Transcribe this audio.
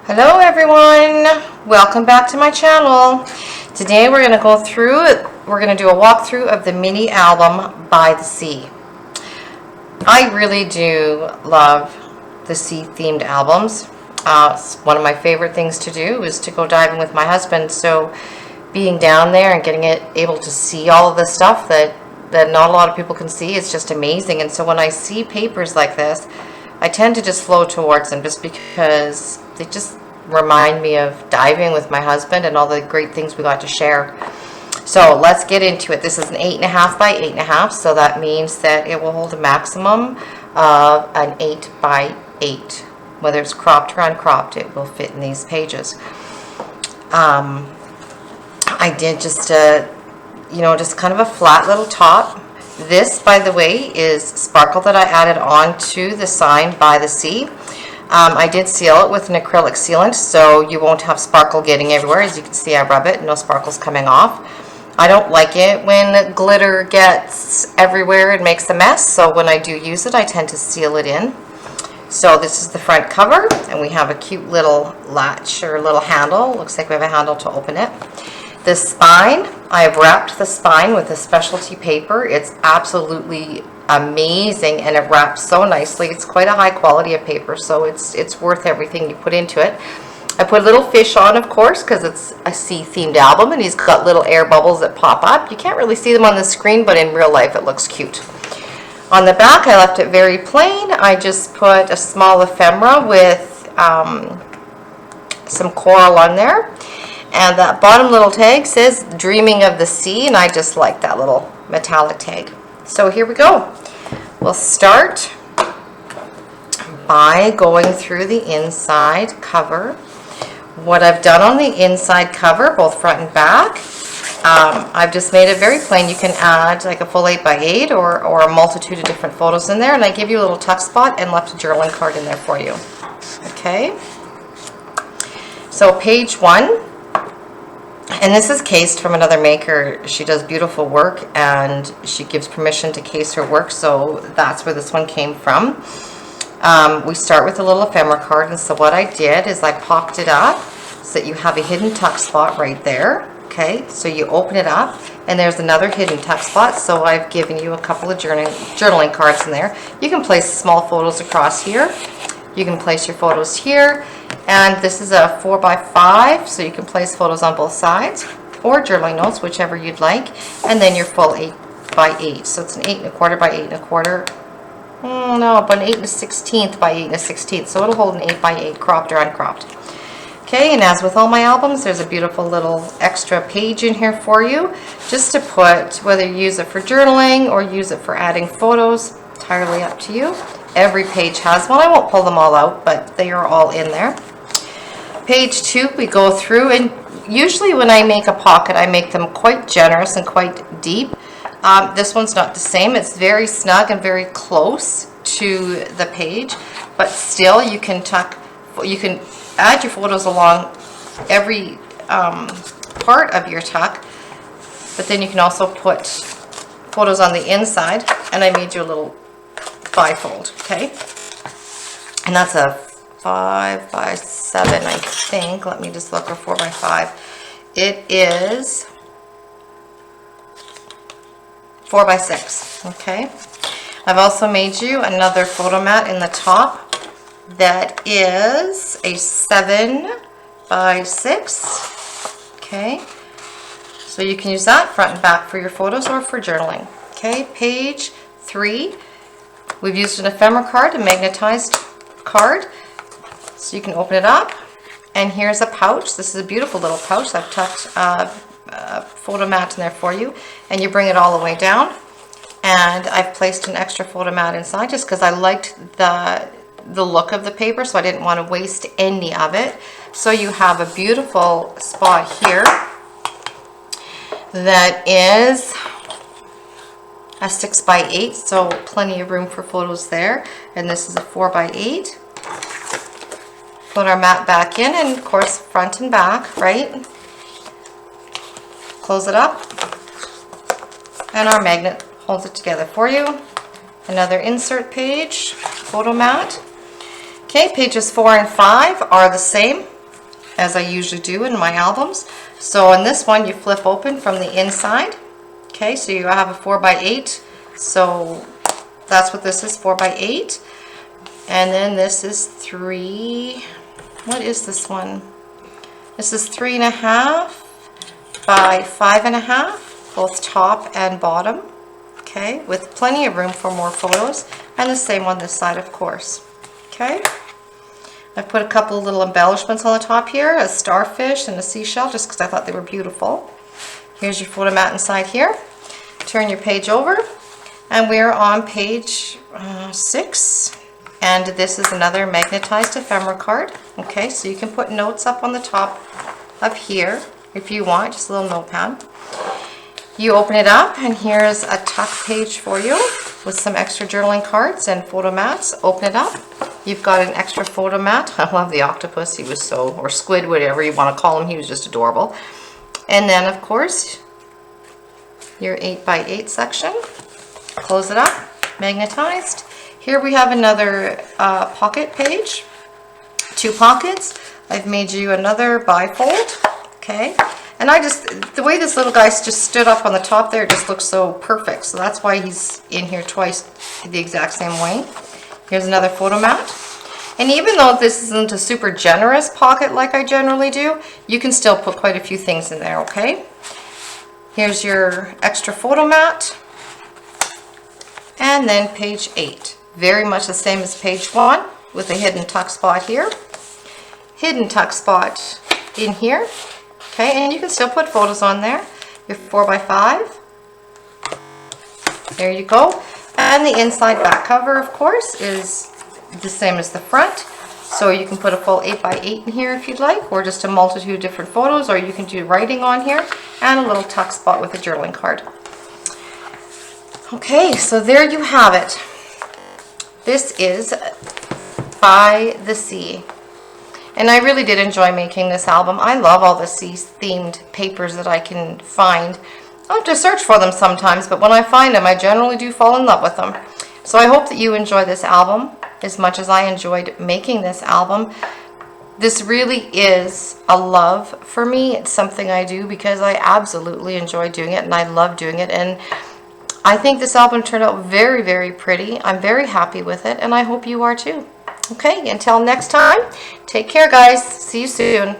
Hello everyone, welcome back to my channel. Today we're going to do a walkthrough of the mini album By the Sea. I really do love the sea themed albums. It's one of my favorite things to do is to go diving with my husband, so being down there and able to see all of the stuff that not a lot of people can see is just amazing. And so when I see papers like this, I tend to just flow towards them just because they just remind me of diving with my husband and all the great things we got to share. So let's get into it. This is an 8.5 by 8.5, so that means that it will hold a maximum of an 8 by 8. Whether it's cropped or uncropped, it will fit in these pages. I did just kind of a flat little top. This, by the way, is sparkle that I added on to the sign By the Sea. I did seal it with an acrylic sealant, so you won't have sparkle getting everywhere. As you can see, I rub it, no sparkles coming off. I don't like it when glitter gets everywhere and makes a mess, so when I do use it, I tend to seal it in. So this is the front cover, and we have a cute little latch or little handle. Looks like we have a handle to open it. The spine, I have wrapped the spine with a specialty paper. It's absolutely amazing, and it wraps so nicely. It's quite a high quality of paper, so it's worth everything you put into it. I put a little fish on, of course, because it's a sea themed album, and he's got little air bubbles that pop up. You can't really see them on the screen, but in real life it looks cute. On the back, I left it very plain. I just put a small ephemera with some coral on there. And that bottom little tag says Dreaming of the Sea, and I just like that little metallic tag. So here we go. We'll start by going through the inside cover. What I've done on the inside cover, both front and back, I've just made it very plain. You can add like a full 8 by 8 or a multitude of different photos in there, and I give you a little tuck spot and left a journaling card in there for you. Okay, so page 1. And this is cased from another maker. She does beautiful work, and she gives permission to case her work, so that's where this one came from. We start with a little ephemera card, and so what I did is I popped it up so that you have a hidden tuck spot right there. Okay, so you open it up, and there's another hidden tuck spot, so I've given you a couple of journaling cards in there. You can place small photos across here. You can place your photos here. And this is a 4 by 5, so you can place photos on both sides, or journaling notes, whichever you'd like. And then your full 8 by 8. So it's an 8 1/4 by 8 1/4. No, but an 8 1/16 by 8 1/16. So it'll hold an 8 by 8, cropped or uncropped. Okay, and as with all my albums, there's a beautiful little extra page in here for you, just to put, whether you use it for journaling or use it for adding photos, entirely up to you. Every page has one. I won't pull them all out, but they are all in there. Page 2, we go through, and usually when I make a pocket, I make them quite generous and quite deep. This one's not the same. It's very snug and very close to the page, but still you can add your photos along every part of your tuck, but then you can also put photos on the inside, and I made you a little bifold, okay? And that's a 5 by 7, I think. Let me just look, or 4 by 5. It is 4 by 6, okay? I've also made you another photo mat in the top that is a 7 by 6, okay? So you can use that front and back for your photos or for journaling. Okay, page 3. We've used an ephemera card, a magnetized card, so you can open it up. And here's a pouch. This is a beautiful little pouch. I've tucked a photo mat in there for you, and you bring it all the way down. And I've placed an extra photo mat inside just because I liked the look of the paper, so I didn't want to waste any of it. So you have a beautiful spot here that is a 6 by 8, so plenty of room for photos there. And this is a 4 by 8. Put our mat back in, and of course front and back, right? Close it up, and our magnet holds it together for you. Another insert page, photo mat. Okay, pages 4 and 5 are the same. as I usually do in my albums. So in this one, you flip open from the inside. Okay, so you have a 4x8. So that's what this is, 4x8. And then this is 3, what is this one? This is 3.5 by 5.5, both top and bottom. Okay, with plenty of room for more photos. And the same on this side, of course. Okay. I put a couple of little embellishments on the top here, a starfish and a seashell, just because I thought they were beautiful. Here's your photo mat inside here. Turn your page over, and we're on page 6. And this is another magnetized ephemera card. Okay, so you can put notes up on the top up here if you want, just a little notepad. You open it up, and here's a tuck page for you with some extra journaling cards and photo mats. Open it up. You've got an extra photo mat. I love the octopus. He was so, or squid, whatever you want to call him. He was just adorable. And then, of course, your 8x8 section. Close it up, magnetized. Here we have another pocket page. 2 pockets. I've made you another bifold. Okay. And the way this little guy just stood up on the top there just looks so perfect. So that's why he's in here twice the exact same way. Here's another photo mat. And even though this isn't a super generous pocket like I generally do, you can still put quite a few things in there, okay? Here's your extra photo mat. And then page 8. Very much the same as page 1 with a hidden tuck spot here. Hidden tuck spot in here. Okay, and you can still put photos on there. Your 4x5. There you go. And the inside back cover, of course, is the same as the front. So you can put a full 8x8 in here if you'd like, or just a multitude of different photos, or you can do writing on here, and a little tuck spot with a journaling card. Okay, so there you have it. This is By the Sea. And I really did enjoy making this album. I love all the sea-themed papers that I can find. I have to search for them sometimes, but when I find them, I generally do fall in love with them. So I hope that you enjoy this album as much as I enjoyed making this album. This really is a love for me. It's something I do because I absolutely enjoy doing it, and I love doing it. And I think this album turned out very, very pretty. I'm very happy with it, and I hope you are too. Okay, until next time, take care, guys. See you soon.